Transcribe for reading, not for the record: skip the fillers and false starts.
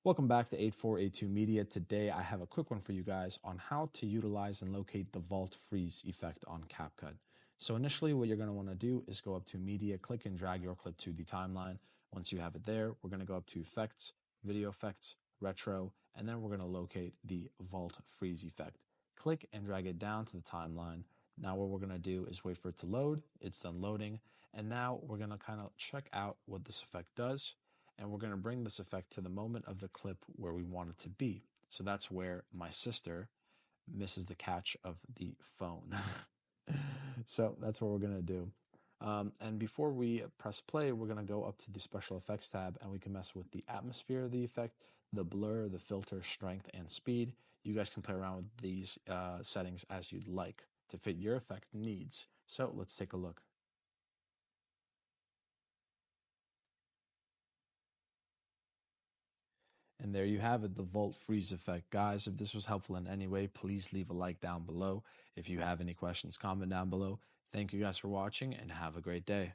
Welcome back to 8482 Media. Today I have a quick one for you guys on how to utilize and locate the vault freeze effect on CapCut. So initially what you're going to want to do is go up to Media, click and drag your clip to the timeline. Once you have it there, we're going to go up to Effects, Video Effects, Retro, and then we're going to locate the vault freeze effect. Click and drag it down to the timeline. Now what we're going to do is wait for it to load. It's done loading. And now we're going to kind of check out what this effect does. And we're going to bring this effect to the moment of the clip where we want it to be. So that's where my sister misses the catch of the phone. So that's what we're going to do. And before we press play, we're going to go up to the special effects tab and we can mess with the atmosphere of the effect, the blur, the filter, strength, and speed. You guys can play around with these settings as you'd like to fit your effect needs. So let's take a look. And there you have it, the Vault Freeze effect. Guys, if this was helpful in any way, please leave a like down below. If you have any questions, comment down below. Thank you guys for watching and have a great day.